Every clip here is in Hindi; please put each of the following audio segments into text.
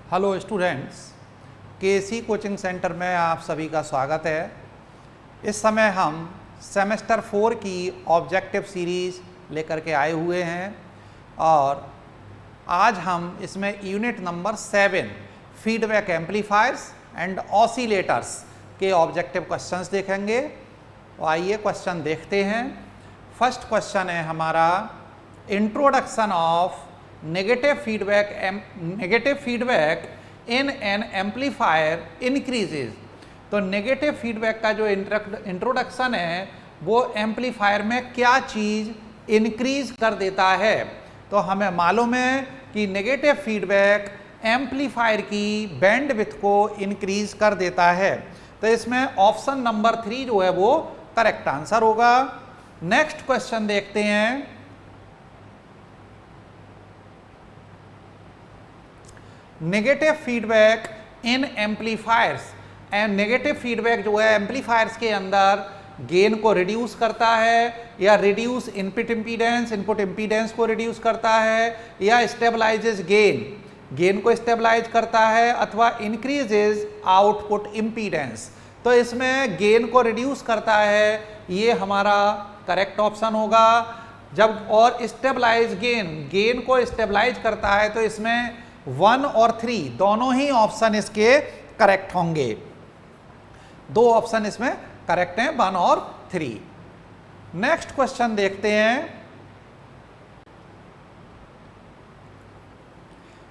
हेलो स्टूडेंट्स, केसी कोचिंग सेंटर में आप सभी का स्वागत है। इस समय हम सेमेस्टर 4 की ऑब्जेक्टिव सीरीज़ लेकर के आए हुए हैं और आज हम इसमें unit number 7 feedback amplifiers and oscillators के ऑब्जेक्टिव क्वेश्चंस देखेंगे। तो आइए क्वेश्चन देखते हैं। फर्स्ट क्वेश्चन है हमारा introduction of negative feedback in an amplifier increases. तो नेगेटिव फीडबैक का जो इंट्रोडक्शन है वो एम्पलीफायर में क्या चीज़ इंक्रीज कर देता है। तो हमें मालूम है कि नेगेटिव फीडबैक एम्पलीफायर की बैंडविड्थ को इंक्रीज कर देता है। तो इसमें ऑप्शन नंबर 3 जो है वो करेक्ट आंसर होगा। नेक्स्ट क्वेश्चन देखते हैं। Negative feedback in amplifiers and negative feedback जो है एम्पलीफायर्स के अंदर गेन को रिड्यूस करता है या रिड्यूस इनपुट इम्पीडेंस को रिड्यूस करता है या स्टेबलाइजेज गेन को स्टेबलाइज करता है अथवा इंक्रीजेज आउटपुट इम्पीडेंस। तो इसमें गेन को रिड्यूस करता है, ये हमारा करेक्ट ऑप्शन होगा। जब और स्टेबलाइज गेन को स्टेबलाइज करता है तो इसमें 1 और 3 दोनों ही ऑप्शन इसके करेक्ट होंगे। दो ऑप्शन इसमें करेक्ट हैं, 1 और 3। नेक्स्ट क्वेश्चन देखते हैं।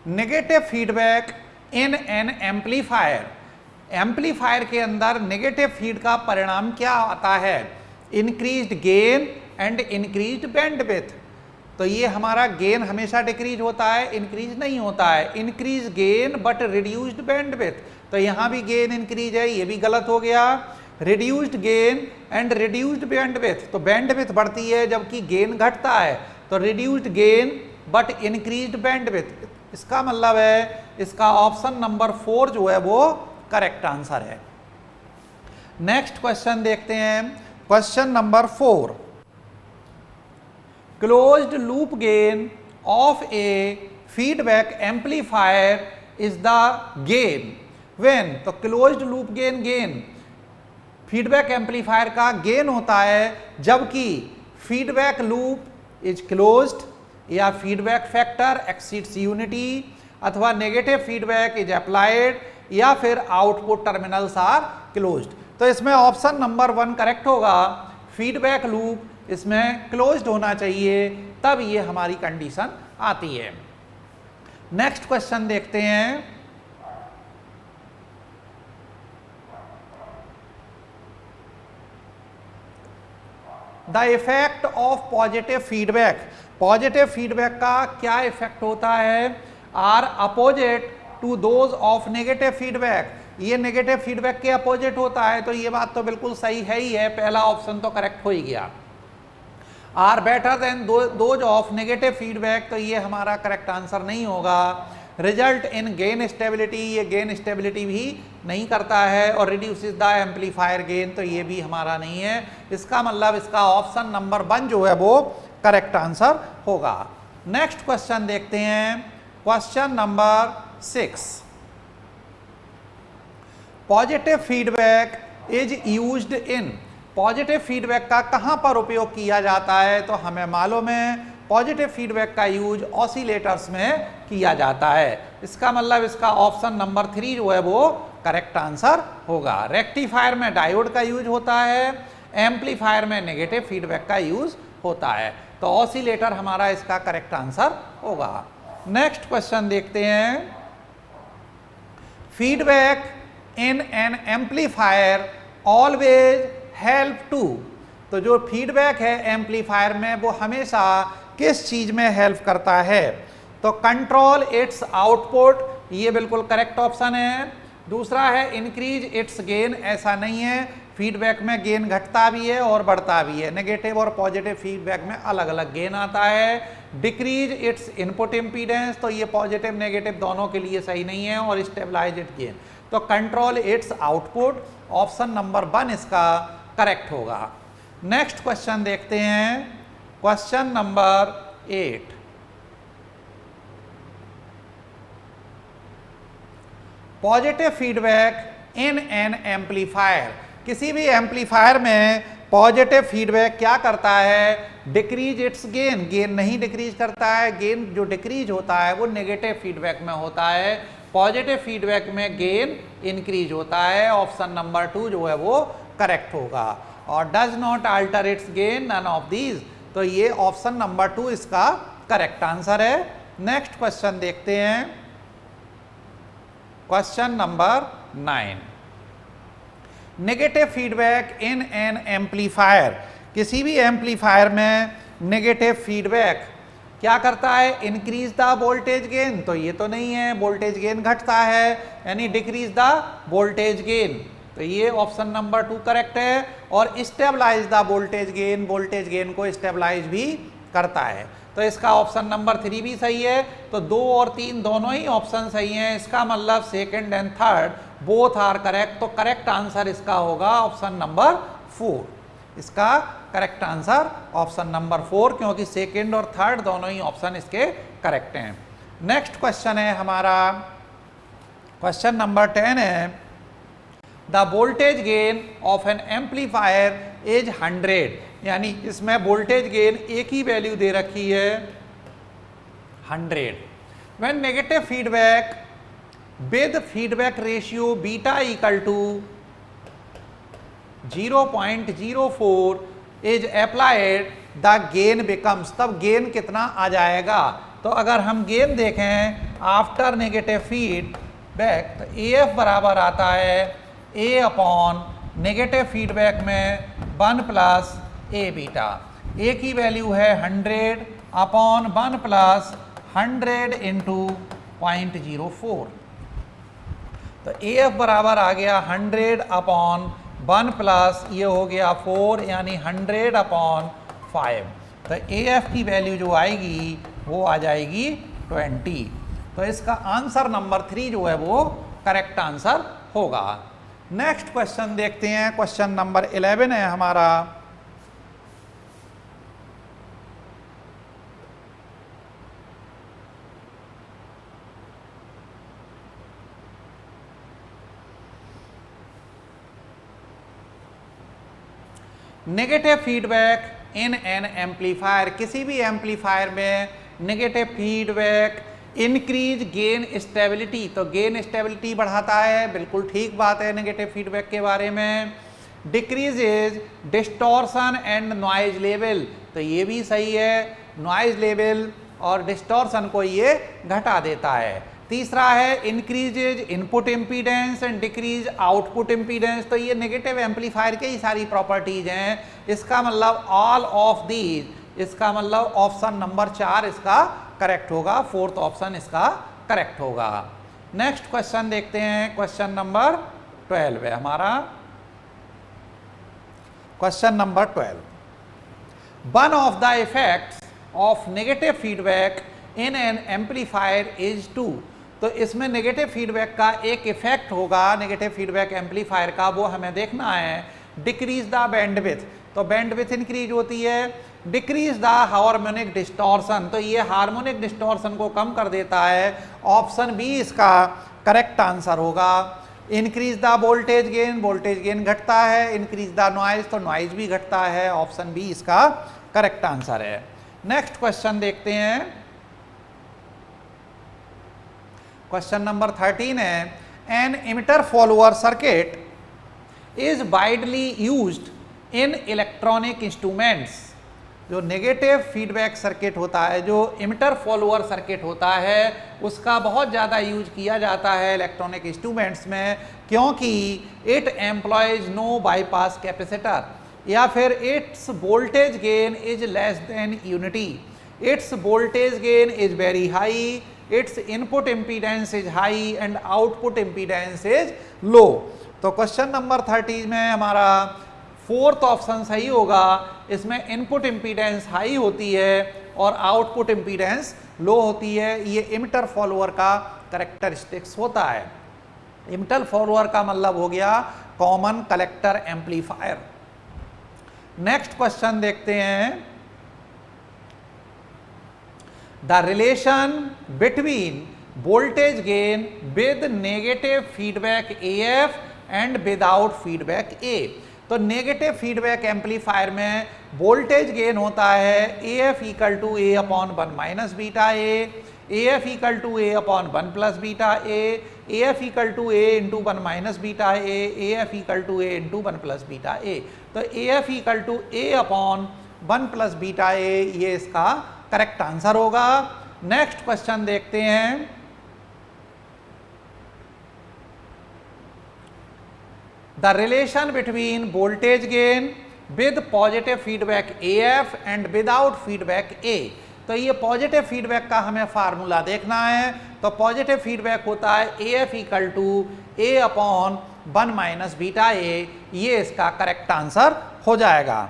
Negative feedback in an amplifier के अंदर नेगेटिव फीड का परिणाम क्या आता है? Increased gain and increased bandwidth. तो ये हमारा गेन हमेशा डिक्रीज होता है, इंक्रीज नहीं होता है। Increase gain but reduced bandwidth. तो यहाँ भी गेन इंक्रीज है, ये भी गलत हो गया। Reduced gain and reduced bandwidth, तो बैंडविड्थ बढ़ती है जबकि गेन घटता है। तो reduced gain but increased bandwidth, इसका मतलब है इसका ऑप्शन नंबर 4 जो है वो करेक्ट आंसर है। नेक्स्ट क्वेश्चन देखते हैं। Question number 4, closed loop gain of a feedback amplifier is the gain when. तो closed loop gain feedback amplifier का गेन होता है जबकि फीडबैक लूप इज क्लोज्ड या फीडबैक फैक्टर एक्सीड्स यूनिटी अथवा नेगेटिव फीडबैक इज अप्लाइड या फिर आउटपुट टर्मिनल्स आर क्लोज्ड। तो इसमें ऑप्शन नंबर 1 करेक्ट होगा। फीडबैक लूप इसमें क्लोज्ड होना चाहिए, तब ये हमारी कंडीशन आती है। नेक्स्ट क्वेश्चन देखते हैं। The effect of positive feedback का क्या इफेक्ट होता है? Are opposite to those of negative feedback. ये नेगेटिव फीडबैक के अपोजिट होता है, तो ये बात तो बिल्कुल सही है ही है, पहला ऑप्शन तो करेक्ट हो ही गया। Are better than those of negative feedback, तो ये हमारा करेक्ट आंसर नहीं होगा। रिजल्ट इन गेन स्टेबिलिटी, ये गेन स्टेबिलिटी भी नहीं करता है। और रिड्यूसेस द एम्पलीफायर गेन, तो ये भी हमारा नहीं है। इसका मतलब इसका ऑप्शन नंबर 1 जो है वो करेक्ट आंसर होगा। नेक्स्ट क्वेश्चन देखते हैं। Question number 6, positive feedback is used in. Positive feedback का कहाँ पर उपयोग किया जाता है? तो हमें मालूम है पॉजिटिव फीडबैक का यूज ऑसिलेटर्स में किया जाता है। इसका मतलब इसका ऑप्शन नंबर 3 जो है वो करेक्ट आंसर होगा। रेक्टिफायर में डायोड का यूज होता है, एम्पलीफायर में नेगेटिव फीडबैक का यूज होता है। तो ऑसिलेटर हमारा इसका करेक्ट आंसर होगा। नेक्स्ट क्वेश्चन देखते हैं। Feedback in an amplifier always help to. तो जो फीडबैक है एम्पलीफायर में वो हमेशा किस चीज में हेल्प करता है? तो कंट्रोल इट्स आउटपुट, ये बिल्कुल करेक्ट ऑप्शन है। दूसरा है इंक्रीज इट्स गेन, ऐसा नहीं है, फीडबैक में गेन घटता भी है और बढ़ता भी है। नेगेटिव और पॉजिटिव फीडबैक में अलग अलग गेन आता है। डिक्रीज इट्स इनपुट इम्पीडेंस, तो ये पॉजिटिव नेगेटिव दोनों के लिए सही नहीं है। और स्टेबलाइज इट गेन, तो control it's output, option number 1 इसका करेक्ट होगा। नेक्स्ट क्वेश्चन देखते हैं। Question number 8, positive feedback in an amplifier, किसी भी एम्पलीफायर में पॉजिटिव फीडबैक क्या करता है, डिक्रीज इट्स गेन, गेन नहीं डिक्रीज करता है, गेन जो डिक्रीज होता है वो नेगेटिव फीडबैक में होता है, पॉजिटिव फीडबैक में गेन इंक्रीज होता है। ऑप्शन नंबर 2 जो है वो करेक्ट होगा। और does not alter its gain, none of these, तो ये ऑप्शन नंबर 2 इसका करेक्ट आंसर है। नेक्स्ट क्वेश्चन देखते हैं, question number 9, negative feedback in an amplifier, किसी भी एम्पलीफायर में नेगेटिव फीडबैक क्या करता है, इंक्रीज द वोल्टेज गेन, तो ये तो नहीं है, वोल्टेज गेन घटता है, यानी डिक्रीज द वोल्टेज गेन, तो ये ऑप्शन नंबर 2 करेक्ट है। और stabilise the voltage gain, voltage gain को स्टेबलाइज भी करता है, तो इसका ऑप्शन नंबर 3 भी सही है। तो 2 और 3 दोनों ही ऑप्शन सही हैं, इसका मतलब second and third both are correct, तो करेक्ट आंसर इसका होगा ऑप्शन नंबर 4, इसका करेक्ट आंसर ऑप्शन नंबर 4, क्योंकि सेकंड और थर्ड दोनों ही ऑप्शन इसके करेक्ट हैं। नेक्स्ट क्वेश्चन है हमारा, क्वेश्चन नंबर 10 है, the voltage gain of an amplifier is 100, यानी इसमें वोल्टेज गेन एक ही वैल्यू दे रखी है 100, when negative feedback with feedback ratio beta equal to 0.04 is applied, the gain becomes, तब गेन कितना आ जाएगा। तो अगर हम गेन देखें आफ्टर नेगेटिव फीडबैक, तो AF बराबर आता है A अपॉन नेगेटिव फीडबैक में 1 प्लस A बीटा, A की वैल्यू है 100 अपॉन 1 प्लस 100 इंटू 0.04, तो AF बराबर आ गया 100 अपॉन 1 प्लस ये हो गया 4, यानी 100 अपॉन 5, तो AF की वैल्यू जो आएगी वो आ जाएगी 20, तो इसका आंसर नंबर 3 जो है वो करेक्ट आंसर होगा। नेक्स्ट क्वेश्चन देखते हैं, क्वेश्चन नंबर 11 है हमारा, negative feedback in an amplifier, किसी भी एम्पलीफायर में negative feedback increase gain stability, तो गेन स्टेबिलिटी बढ़ाता है, बिल्कुल ठीक बात है नेगेटिव फीडबैक के बारे में। Decreases distortion and noise level, तो ये भी सही है, नॉइज लेवल और डिस्टॉर्शन को ये घटा देता है। तीसरा है increases input impedance and decrease output impedance, तो ये नेगेटिव एम्पलीफायर के ही सारी प्रॉपर्टीज हैं, इसका मतलब ऑल ऑफ दीज, इसका मतलब ऑप्शन नंबर 4 इसका करेक्ट होगा, 4th ऑप्शन इसका करेक्ट होगा। नेक्स्ट क्वेश्चन देखते हैं, क्वेश्चन नंबर 12 है हमारा, question number 12, one of the effects of negative feedback in an amplifier is to, तो इसमें नेगेटिव फीडबैक का एक इफेक्ट होगा नेगेटिव फीडबैक एम्पलीफायर का, वो हमें देखना है, डिक्रीज द बैंडविड्थ, तो बैंडविड्थ इंक्रीज होती है, डिक्रीज द हार्मोनिक डिस्टॉर्शन, तो ये हार्मोनिक डिस्टॉर्शन को कम कर देता है, ऑप्शन बी इसका करेक्ट आंसर होगा। Increase the voltage gain, voltage gain घटता है, इंक्रीज द नॉइज, तो नॉइज भी घटता है, ऑप्शन बी इसका करेक्ट आंसर है। नेक्स्ट क्वेश्चन देखते हैं, क्वेश्चन नंबर 13 है, an emitter follower circuit is widely used in electronic instruments, जो नेगेटिव फीडबैक सर्किट होता है, जो इमिटर फॉलोअर सर्किट होता है, उसका बहुत ज़्यादा यूज किया जाता है इलेक्ट्रॉनिक इंस्ट्रूमेंट्स में, क्योंकि it employs no bypass capacitor, या फिर its voltage gain is less than unity, its voltage gain is very high, its input impedance is high and output impedance is low. तो क्वेश्चन नंबर 30 में हमारा 4th ऑप्शन सही होगा, इसमें इनपुट इम्पीडेंस हाई होती है और आउटपुट इम्पीडेंस लो होती है, ये इमिटर फॉलोअर का कैरेक्टरिस्टिक्स होता है। इमिटर फॉलोअर का मतलब हो गया common collector amplifier. Next question देखते हैं, the relation between voltage gain with negative feedback AF and without feedback A। तो नेगेटिव फीडबैक एम्पलीफायर में वोल्टेज गेन होता है AF equal to A upon 1 minus beta A, AF equal to A upon 1 plus beta A, AF equal to A into 1 minus beta A, AF equal to A into 1 plus beta A। तो AF equal to A upon 1 plus beta A, ये इसका करेक्ट आंसर होगा। नेक्स्ट क्वेश्चन देखते हैं। The relation between voltage gain with positive feedback AF and without feedback A। तो ये पॉजिटिव फीडबैक का हमें फार्मूला देखना है। तो पॉजिटिव फीडबैक होता है AF equal to A upon 1 minus beta A, ये इसका करेक्ट आंसर हो जाएगा।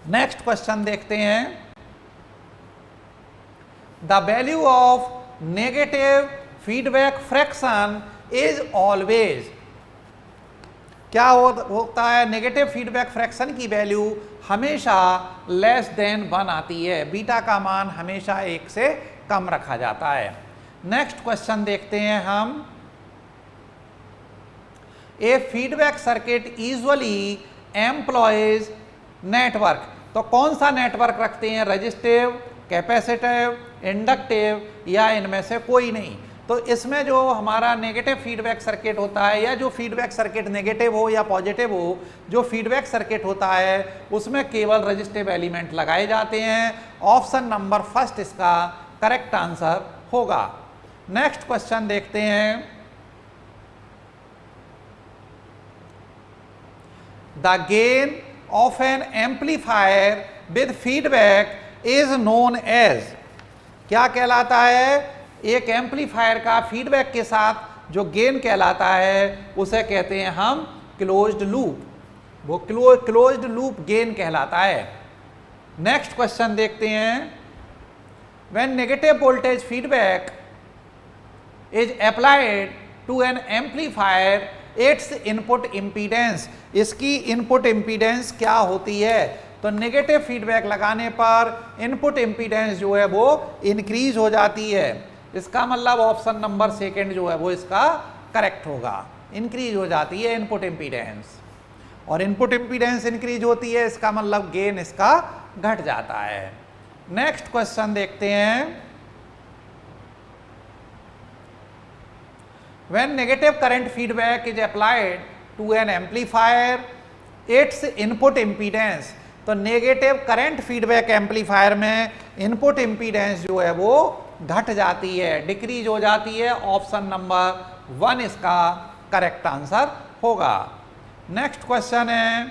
नेक्स्ट क्वेश्चन देखते हैं। The value of negative feedback fraction is always, क्या होता है, नेगेटिव फीडबैक फ्रैक्शन की वैल्यू हमेशा लेस देन 1 आती है, बीटा का मान हमेशा 1 से कम रखा जाता है। नेक्स्ट क्वेश्चन देखते हैं हम। A feedback circuit usually employs network. तो कौन सा नेटवर्क रखते हैं, रजिस्टिव, कैपेसिटिव, इंडक्टिव या इनमें से कोई नहीं। तो इसमें जो हमारा नेगेटिव फीडबैक सर्किट होता है, या जो फीडबैक सर्किट नेगेटिव हो या पॉजिटिव हो, जो फीडबैक सर्किट होता है उसमें केवल रजिस्टिव एलिमेंट लगाए जाते हैं। ऑप्शन नंबर फर्स्ट इसका करेक्ट आंसर होगा। नेक्स्ट क्वेश्चन देखते हैं। The gain of an amplifier with feedback is known as, क्या कहलाता है, एक एम्पलीफायर का फीडबैक के साथ जो गेन कहलाता है उसे कहते हैं हम क्लोज्ड लूप, वो क्लोज्ड लूप गेन कहलाता है। नेक्स्ट क्वेश्चन देखते हैं। When negative voltage feedback is applied to an amplifier its input impedance, इसकी इनपुट इम्पीडेंस क्या होती है। तो नेगेटिव फीडबैक लगाने पर इनपुट इम्पीडेंस जो है वो इंक्रीज हो जाती है। इसका मतलब ऑप्शन नंबर सेकंड जो है वो इसका करेक्ट होगा, इंक्रीज हो जाती है इनपुट इम्पीडेंस। और इनपुट इम्पीडेंस इंक्रीज होती है, इसका मतलब गेन इसका घट जाता है। नेक्स्ट क्वेश्चन देखते हैं। When negative current feedback is applied to an amplifier its input impedance. तो नेगेटिव करंट फीडबैक एम्पलीफायर में इनपुट इम्पीडेंस जो है वो घट जाती है, डिक्रीज हो जाती है। ऑप्शन नंबर 1 इसका करेक्ट आंसर होगा। नेक्स्ट क्वेश्चन है।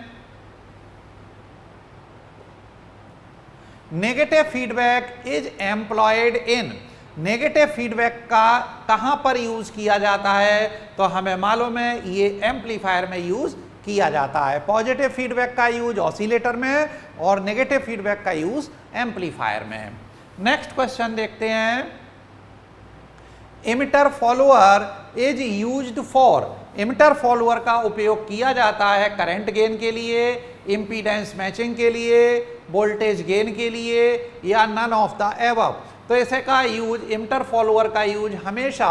Negative feedback is employed in, negative feedback का कहां पर यूज किया जाता है। तो हमें मालूम है ये एम्पलीफायर में यूज किया जाता है। पॉजिटिव फीडबैक का यूज ऑसिलेटर में और नेगेटिव फीडबैक का यूज एम्पलीफायर में। नेक्स्ट क्वेश्चन देखते हैं। Emitter follower is used for, emitter follower का उपयोग किया जाता है करंट गेन के लिए, इंपीडेंस मैचिंग के लिए, वोल्टेज गेन के लिए, या नन ऑफ द एबव। तो इसे का यूज, इमिटर फॉलोअर का यूज हमेशा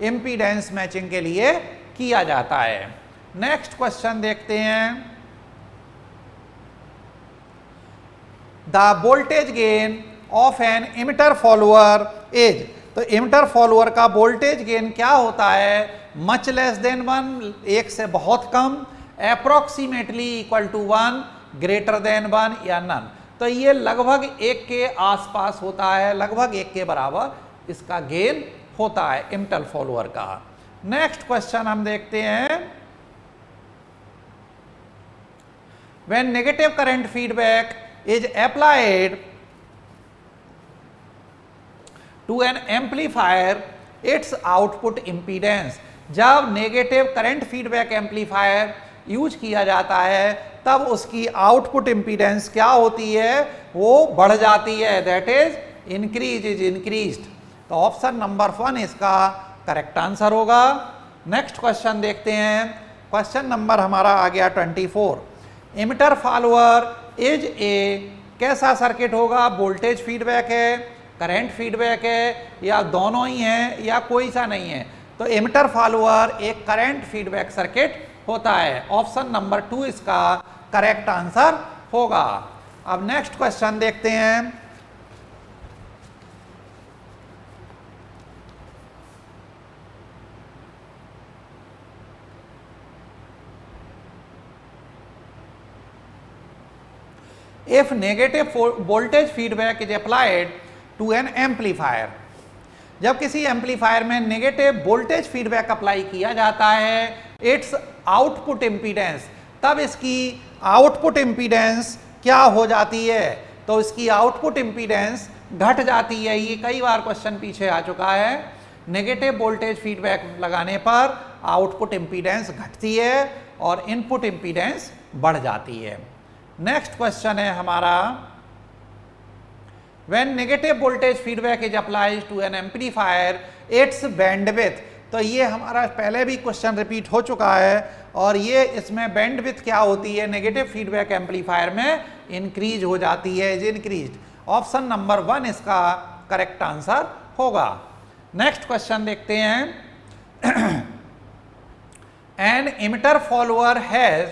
इंपीडेंस मैचिंग के लिए किया जाता है। नेक्स्ट क्वेश्चन देखते हैं। The voltage gain of an emitter follower is, तो इमिटर फॉलोअर का वोल्टेज गेन क्या होता है, मच लेस देन 1, एक से बहुत कम, approximately equal to 1, greater than 1 या नन। तो ये लगभग 1 के आसपास होता है, लगभग 1 के बराबर इसका गेन होता है इमिटर फॉलोअर का। नेक्स्ट क्वेश्चन हम देखते हैं। When negative current feedback is applied to an amplifier its output impedance, जब negative current feedback amplifier use किया जाता है तब उसकी आउटपुट इम्पीडेंस क्या होती है, वो बढ़ जाती है, that is increase, is increased. तो ऑप्शन नंबर 1 इसका करेक्ट आंसर होगा। नेक्स्ट क्वेश्चन देखते हैं। क्वेश्चन नंबर हमारा आ गया 24। इमिटर फॉलोअर इज ए, कैसा सर्किट होगा, वोल्टेज फीडबैक है, करंट फीडबैक है या दोनों ही हैं या कोई सा नहीं है? तो एमिटर फॉलोअर एक करंट फीडबैक सर्किट होता है। ऑप्शन नंबर 2 इसका करेक्ट आंसर होगा। अब नेक्स्ट क्वेश्चन देखते हैं। If negative voltage feedback is applied to an amplifier, जब किसी एम्पलीफायर में नेगेटिव वोल्टेज फीडबैक अप्लाई किया जाता है, इट्स आउटपुट इम्पीडेंस, तब इसकी आउटपुट इम्पीडेंस क्या हो जाती है? तो इसकी आउटपुट इम्पीडेंस घट जाती है। ये कई बार क्वेश्चन पीछे आ चुका है। नेगेटिव वोल्टेज फीडबैक लगाने पर आउटपुट इम्पीडेंस घटती है और इनपुट इम्पीडेंस बढ़ जाती है। नेक्स्ट क्वेश्चन है हमारा, when negative voltage feedback is applied to an amplifier its bandwidth, तो ये हमारा पहले भी क्वेश्चन रिपीट हो चुका है और ये इसमें बैंडविड्थ क्या होती है? नेगेटिव फीडबैक एम्पलीफायर में इंक्रीज हो जाती है, इज इंक्रीज्ड। ऑप्शन नंबर 1 इसका करेक्ट आंसर होगा। नेक्स्ट क्वेश्चन देखते हैं। An emitter follower has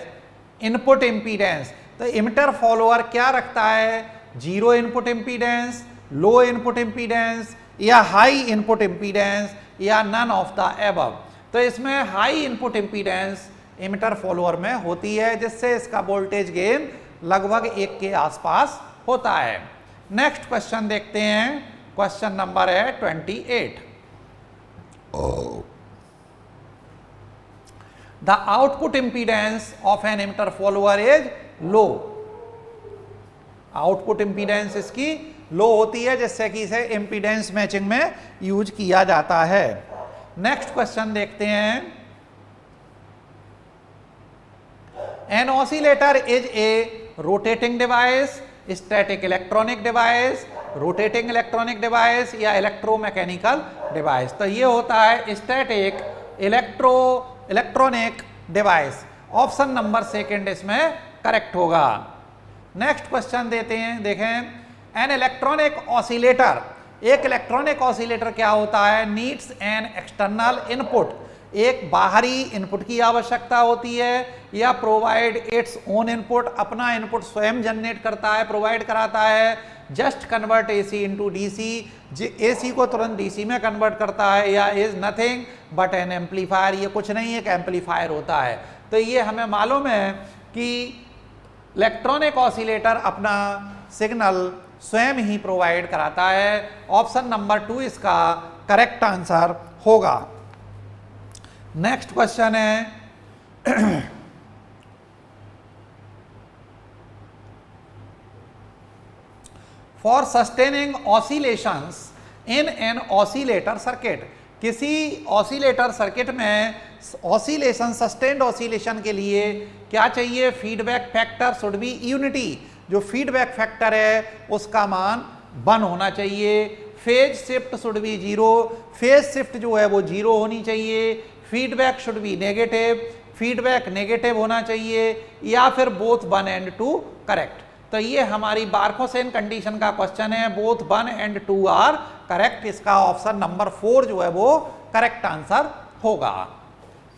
input impedance, तो इमिटर फॉलोअर क्या रखता है? Zero input impedance, low input impedance या हाई इनपुट इम्पीडेंस या नन ऑफ द एबव। तो इसमें high input impedance emitter follower में होती है, जिससे इसका वोल्टेज गेन लगभग 1 के आसपास होता है। नेक्स्ट क्वेश्चन देखते हैं। क्वेश्चन नंबर है 28। The output impedance of an emitter follower is low. Output impedance इसकी लो होती है, जिससे कि इसे इम्पीडेंस मैचिंग में यूज किया जाता है। नेक्स्ट क्वेश्चन देखते हैं। An oscillator is a rotating device, static electronic device, rotating electronic device या इलेक्ट्रोमैकेनिकल डिवाइस। तो ये होता है static electronic device. Option number 2 इसमें करेक्ट होगा। नेक्स्ट क्वेश्चन देते हैं, देखें। एन इलेक्ट्रॉनिक ऑसिलेटर, एक इलेक्ट्रॉनिक ऑसिलेटर क्या होता है? नीड्स एन एक्सटर्नल इनपुट, एक बाहरी इनपुट की आवश्यकता होती है, या प्रोवाइड इट्स ओन इनपुट, अपना इनपुट स्वयं जनरेट करता है, प्रोवाइड कराता है। Just convert AC into DC, AC को तुरंत डीसी में कन्वर्ट करता है, या is nothing but N amplifier, ये कुछ नहीं एक एम्पलीफायर होता है। तो ये हमें मालूम है कि इलेक्ट्रॉनिक ऑसिलेटर अपना सिग्नल स्वयं ही प्रोवाइड कराता है। ऑप्शन नंबर 2 इसका करेक्ट आंसर होगा। नेक्स्ट क्वेश्चन है। For sustaining oscillations in an oscillator circuit, किसी ऑसिलेटर सर्किट में ऑसिलेशन, सस्टेन्ड ऑसिलेशन के लिए क्या चाहिए? Feedback factor should be unity, जो फीडबैक फैक्टर है उसका मान 1 होना चाहिए। Phase shift should be 0, phase shift जो है वो 0 होनी चाहिए। Feedback should be negative, feedback negative होना चाहिए, या फिर बोथ 1 and 2 करेक्ट। तो ये हमारी बार्खौसेन कंडीशन का क्वेश्चन है। Both 1 and 2 are correct. इसका ऑप्शन नंबर 4 जो है वो करेक्ट आंसर होगा।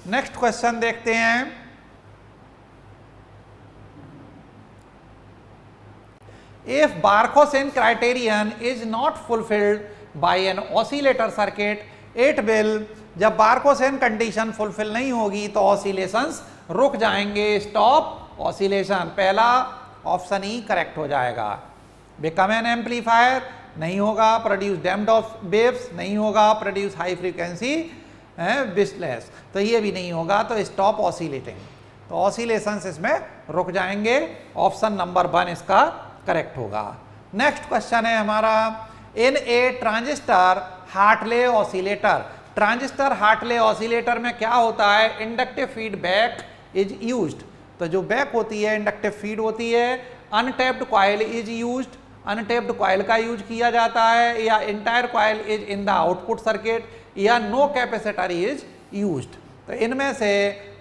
नेक्स्ट क्वेश्चन देखते हैं। If Barkhausen criterion is not fulfilled by an oscillator circuit it will, जब बार्खौसेन कंडीशन फुलफिल नहीं होगी तो ऑसिलेशंस रुक जाएंगे, स्टॉप ऑसिलेशन। पहला ऑप्शन ही करेक्ट हो जाएगा। बिकम एन एम्पलीफायर नहीं होगा, प्रोड्यूस डैम्प्ड ऑफ वेव्स नहीं होगा, प्रोड्यूस हाई फ्रीक्वेंसी विस्टलेस, तो ये भी नहीं होगा। तो स्टॉप ऑसिलेटिंग, तो ऑसिलेशंस इसमें रुक जाएंगे। ऑप्शन नंबर 1 इसका करेक्ट होगा। नेक्स्ट क्वेश्चन है हमारा। In a transistor Hartley oscillator, transistor Hartley oscillator में क्या होता है? इंडक्टिव फीडबैक इज यूज्ड, तो जो बैक होती है इंडक्टिव फीड होती है। Untapped coil is used, untapped coil का यूज किया जाता है, या entire coil is in the output circuit, या नो कैपेसिटर इज यूज्ड। तो इनमें से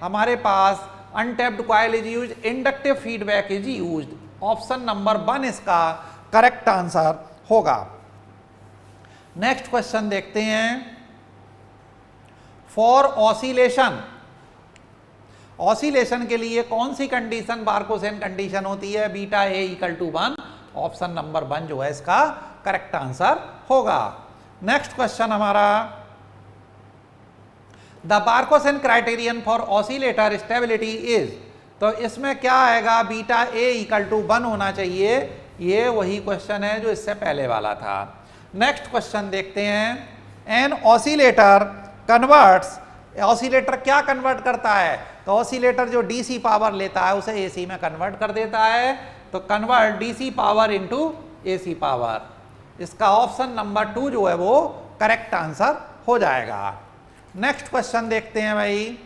हमारे पास untapped coil is used, inductive feedback is used. Option number 1 इसका करेक्ट आंसर होगा। नेक्स्ट क्वेश्चन देखते हैं। फॉर ऑसिलेशन, ऑसिलेशन के लिए कौन सी कंडीशन बार्कोसेन कंडीशन होती है? Beta A equal to 1, option number 1 जो है इसका करेक्ट आंसर होगा। नेक्स्ट क्वेश्चन हमारा, the Barkhausen criterion for oscillator stability is, तो इसमें क्या आएगा? बीटा ए इक्वल टू 1 होना चाहिए। ये वही क्वेश्चन है जो इससे पहले वाला था। नेक्स्ट क्वेश्चन देखते हैं। एन ऑसिलेटर कन्वर्ट्स, ऑसिलेटर क्या कन्वर्ट करता है? तो ऑसिलेटर जो डीसी पावर लेता है उसे एसी में कन्वर्ट कर देता है। तो convert DC power into AC power, इसका ऑप्शन नंबर 2 जो है वो करेक्ट आंसर हो जाएगा। नेक्स्ट क्वेश्चन देखते हैं भाई।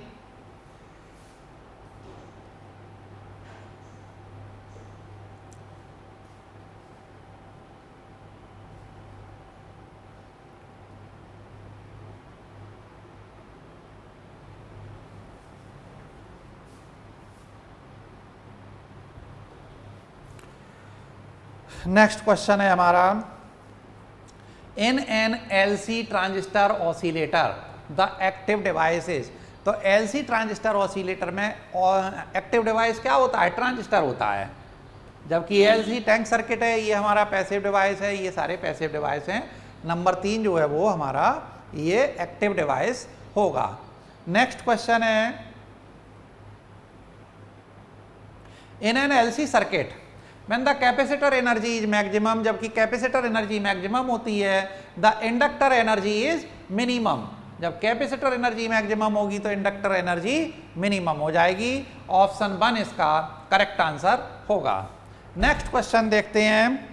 नेक्स्ट क्वेश्चन है हमारा, इन an LC transistor oscillator the active devices, तो एलसी ट्रांजिस्टर ऑसिलेटर में एक्टिव डिवाइस क्या होता है? ट्रांजिस्टर होता है। जबकि एलसी टैंक सर्किट है, ये हमारा पैसिव डिवाइस है, ये सारे पैसिव डिवाइस हैं। नंबर 3 जो है वो हमारा ये एक्टिव डिवाइस होगा। नेक्स्ट क्वेश्चन है, इन an LC circuit when the capacitor energy is maximum, जबकि कैपेसिटर एनर्जी मैक्सिमम होती है, the inductor energy is minimum. जब कैपेसिटर एनर्जी मैक्सिमम होगी तो इंडक्टर एनर्जी मिनिमम हो जाएगी। ऑप्शन 1 इसका करेक्ट आंसर होगा। नेक्स्ट क्वेश्चन देखते हैं।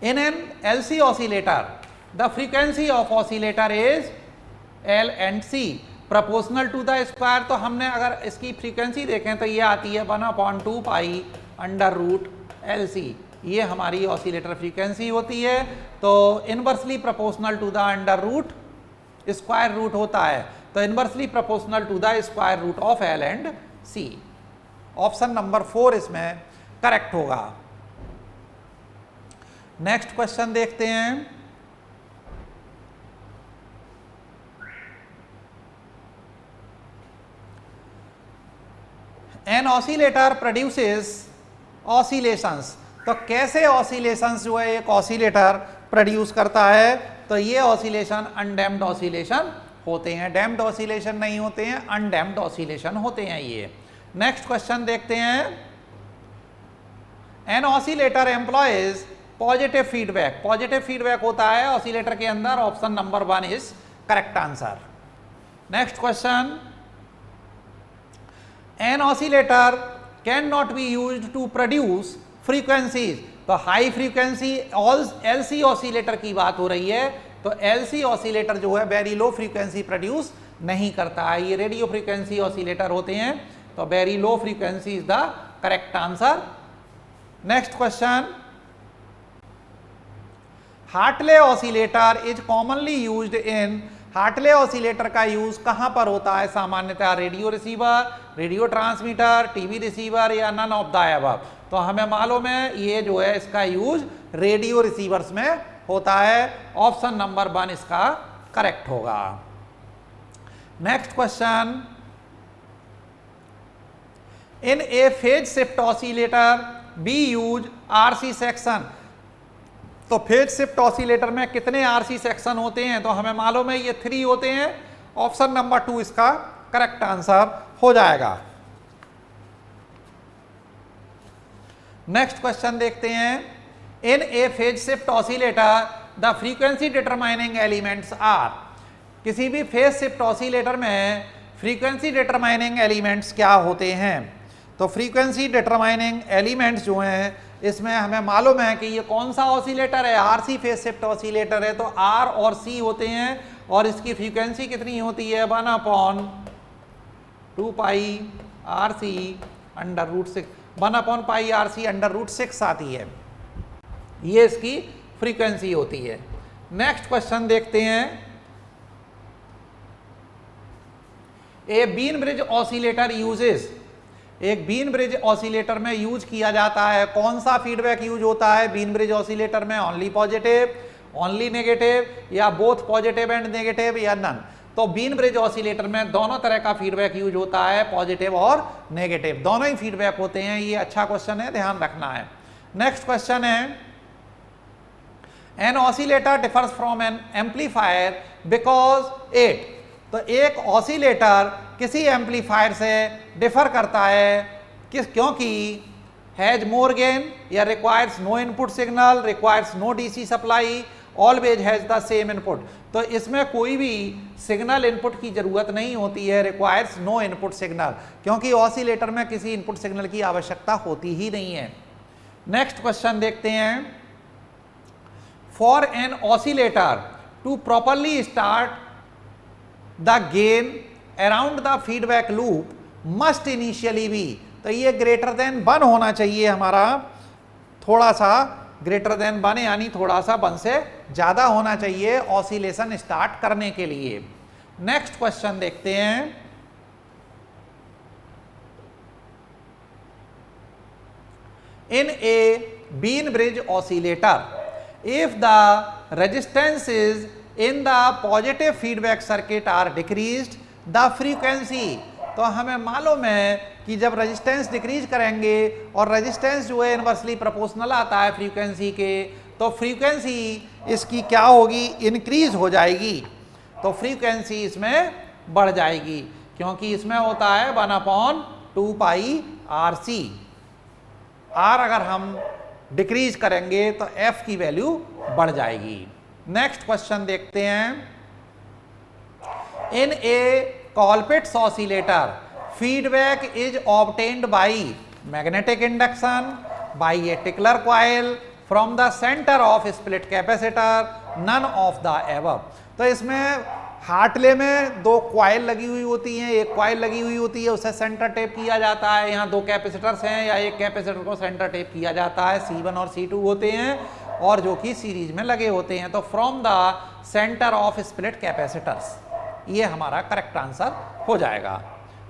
In an LC oscillator the frequency of oscillator is L and C proportional to the square. तो हमने अगर इसकी फ्रीक्वेंसी देखें तो ये आती है 1/2 pi under root L C, ये हमारी ऑसिलेटर फ्रीक्वेंसी होती है। तो inversely proportional to the under root square root होता है, तो inversely proportional to the square root of L and C. Option number 4 इसमें करेक्ट होगा। नेक्स्ट क्वेश्चन देखते हैं। एन ऑसिलेटर प्रोड्यूसेस ऑसिलेशंस, तो कैसे ऑसिलेशंस जो है एक ऑसिलेटर प्रोड्यूस करता है? तो ये ऑसिलेशन अनडैम्प्ड ऑसिलेशन होते हैं, डैम्प्ड ऑसिलेशन नहीं होते हैं, अनडैम्प्ड ऑसिलेशन होते हैं ये। नेक्स्ट क्वेश्चन देखते हैं। An oscillator employs positive feedback, positive feedback होता है ऑसिलेटर के अंदर। Option number 1 is correct answer. Next question, an oscillator can not be used to produce frequencies, तो हाई फ्रीक्वेंसी एलसी ऑसिलेटर की बात हो रही है। तो एलसी ऑसिलेटर जो है वेरी लो फ्रीक्वेंसी प्रोड्यूस नहीं करता है, ये रेडियो फ्रीक्वेंसी ऑसिलेटर होते हैं। तो very low frequency is the correct answer. Next question, Hartley oscillator is commonly used in, Hartley oscillator का यूज कहां पर होता है सामान्यतः? Radio receiver, radio transmitter, TV receiver या नन ऑफ द अबव। तो हमें मालूम है ये जो है इसका यूज रेडियो रिसीवर्स में होता है। ऑप्शन नंबर 1 इसका करेक्ट होगा। Next question, in a phase shift oscillator B use RC section, तो फेज शिफ्ट ऑसिलेटर में कितने आरसी सेक्शन होते हैं? तो हमें मालूम है ये 3 होते हैं। ऑप्शन नंबर 2 इसका करेक्ट आंसर हो जाएगा। नेक्स्ट क्वेश्चन देखते हैं। In a phase shift oscillator the frequency determining elements are, किसी भी फेज शिफ्ट ऑसिलेटर में फ्रीक्वेंसी डिटरमाइनिंग एलिमेंट्स क्या होते हैं? तो फ्रीक्वेंसी डिटरमाइनिंग एलिमेंट्स जो हैं इसमें हमें मालूम है कि ये कौन सा ऑसिलेटर है? आरसी फेज शिफ्ट ऑसिलेटर है। तो आर और सी होते हैं और इसकी फ्रीक्वेंसी कितनी होती है? 1/2 पाई आर सी अंडर रूट 6, 1/2 पाई आर सी अंडर रूट 6 आती है, ये इसकी फ्रीक्वेंसी होती है। नेक्स्ट क्वेश्चन देखते हैं। ए बीन ब्रिज ऑसिलेटर यूजेस, एक बीन ब्रिज ऑसिलेटर में यूज किया जाता है कौन सा फीडबैक यूज होता है बीन ब्रिज ऑसिलेटर में? ओनली पॉजिटिव, ओनली नेगेटिव या बोथ पॉजिटिव एंड नेगेटिव या नन। तो बीन ब्रिज ऑसिलेटर में दोनों तरह का फीडबैक यूज होता है, पॉजिटिव और नेगेटिव दोनों ही फीडबैक होते हैं। ये अच्छा क्वेश्चन है, ध्यान रखना है। नेक्स्ट क्वेश्चन है an oscillator differs from an amplifier because it. तो एक ऑसिलेटर किसी एम्पलीफायर से डिफर करता है क्योंकि हैज मोर गेन या requires no input signal, requires no DC supply, always has the same input. तो इसमें कोई भी सिग्नल इनपुट की जरूरत नहीं होती है, रिक्वायर्स नो इनपुट सिग्नल, क्योंकि ऑसिलेटर में किसी इनपुट सिग्नल की आवश्यकता होती ही नहीं है। नेक्स्ट क्वेश्चन देखते हैं, for an oscillator to properly start the gain around the feedback loop must initially be. तो ये ग्रेटर देन 1 होना चाहिए हमारा, थोड़ा सा ग्रेटर देन 1 यानी थोड़ा सा 1 से ज्यादा होना चाहिए ऑसिलेशन स्टार्ट करने के लिए। नेक्स्ट क्वेश्चन देखते हैं, in a Wien bridge oscillator if the resistances in the positive feedback circuit are decreased the frequency. तो हमें मालूम है कि जब रेजिस्टेंस डिक्रीज करेंगे और रेजिस्टेंस जो है इनवर्सली प्रोपोर्शनल आता है फ्रीक्वेंसी के, तो फ्रीक्वेंसी इसकी क्या होगी, इंक्रीज हो जाएगी। तो फ्रीक्वेंसी इसमें बढ़ जाएगी क्योंकि इसमें होता है 1/2 पाई RC। R अगर हम डिक्रीज करेंगे तो F की वैल्यू बढ़ जाएगी। नेक्स्ट क्वेश्चन देखते हैं, in a Colpitts oscillator feedback is obtained by magnetic induction by a tickler coil from the centre of split capacitor none of the above. तो इसमें हार्टले में 2 कॉइल लगी हुई होती हैं, एक कॉइल लगी हुई होती है, उसे सेंटर टेप किया जाता है। यहाँ 2 कैपेसिटर्स हैं या एक कैपेसिटर को सेंटर टेप किया जाता है, C1 और C2 होते हैं और जो कि सीरीज में लगे होते हैं। तो from the centre of split capacitors, ये हमारा करेक्ट आंसर हो जाएगा।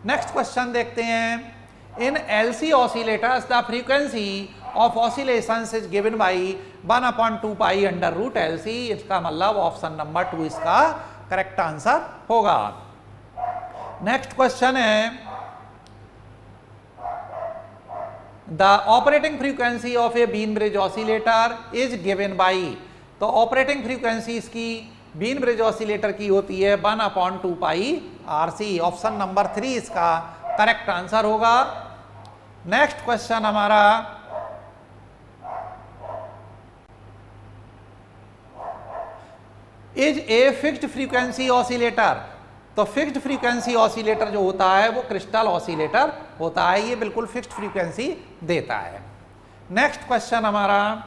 नेक्स्ट क्वेश्चन देखते हैं, in LC oscillators the frequency of oscillations is given by 1/2 pi √LC। इसका मतलब ऑप्शन नंबर 2 इसका करेक्ट आंसर होगा। नेक्स्ट क्वेश्चन है, the operating frequency of a Wien bridge oscillator is given by. तो ऑपरेटिंग फ्रीक्वेंसी इसकी बीन ब्रिज ऑसिलेटर की होती है 1/2 पाई RC। ऑप्शन नंबर 3 इसका करेक्ट आंसर होगा। नेक्स्ट क्वेश्चन हमारा, is a fixed frequency oscillator. तो फिक्स्ड फ्रीक्वेंसी ऑसिलेटर जो होता है वो क्रिस्टल ऑसिलेटर होता है, ये बिल्कुल फिक्स्ड फ्रीक्वेंसी देता है। नेक्स्ट क्वेश्चन हमारा,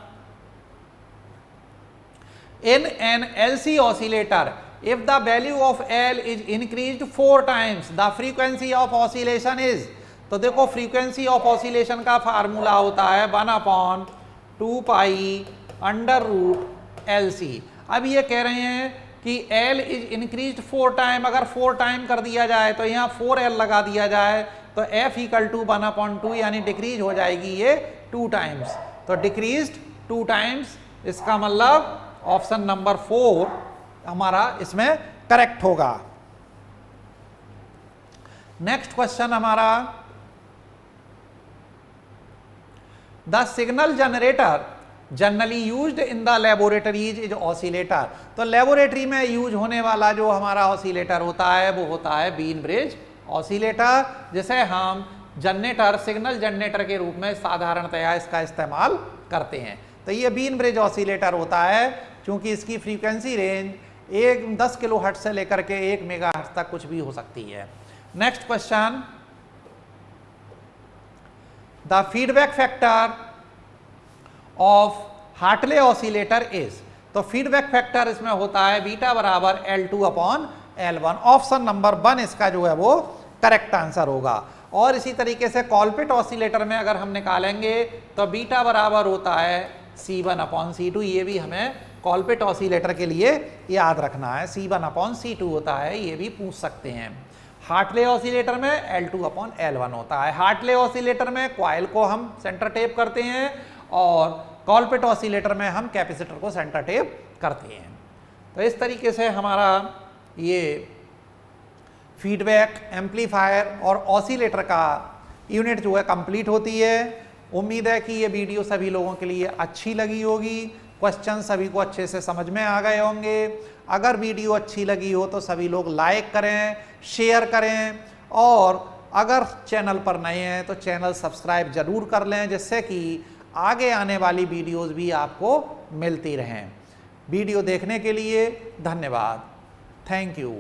in an LC oscillator if the value of L is increased 4 times the frequency of oscillation is। तो देखो फ्रीक्वेंसी ऑफ ऑसिलेशन का फार्मूला होता है 1/2 पाई √LC। अब ये कह रहे हैं कि L इज इंक्रीज्ड 4 टाइम, अगर 4 टाइम कर दिया जाए तो यहाँ 4L लगा दिया जाए तो F = 1/2 यानी डिक्रीज हो जाएगी ये 2 टाइम्स। तो डिक्रीज्ड 2 टाइम्स, इसका मतलब ऑप्शन नंबर 4 हमारा इसमें करेक्ट होगा। नेक्स्ट क्वेश्चन हमारा, the signal generator generally used in the laboratories is oscillator. तो लेबोरेटरी में यूज होने वाला जो हमारा ऑसिलेटर होता है वो होता है बीन ब्रिज ऑसिलेटर, जिसे हम जनरेटर, सिग्नल जनरेटर के रूप में साधारणतया इसका इस्तेमाल करते हैं। तो ये बीन ब्रिज ऑसिलेटर होता है, क्योंकि इसकी फ्रीक्वेंसी रेंज 10 किलोहर्ट्ज से लेकर के 1 मेगाहर्ट्ज तक कुछ भी हो सकती है। Next question, the feedback factor of Hartley oscillator is. तो फीडबैक फैक्टर इसमें होता है बीटा बराबर L2/L1। ऑप्शन नंबर 1 इसका जो है वो करेक्ट आंसर होगा। और इसी तरीके से कॉलपिट ऑसिलेटर में अगर हम निकालेंगे तो बीटा बराबर होता है C1/C2। ये भी हमें कॉलपिट ऑसिलेटर के लिए याद रखना है, C1/C2 होता है, ये भी पूछ सकते हैं। हार्टले ऑसिलेटर में L2/L1 होता है। हार्टले ऑसिलेटर में कॉइल को हम सेंटर टेप करते हैं और कॉलपिट ऑसिलेटर में हम कैपेसिटर को सेंटर टेप करते हैं। तो इस तरीके से हमारा ये फीडबैक एम्पलीफायर और ऑसिलेटर का यूनिट जो है कंप्लीट होती है। उम्मीद है कि ये वीडियो सभी लोगों के लिए अच्छी लगी होगी, क्वेश्चन सभी को अच्छे से समझ में आ गए होंगे। अगर वीडियो अच्छी लगी हो तो सभी लोग लाइक करें, शेयर करें, और अगर चैनल पर नए हैं तो चैनल सब्सक्राइब जरूर कर लें, जिससे कि आगे आने वाली वीडियोस भी आपको मिलती रहें। वीडियो देखने के लिए धन्यवाद। Thank you.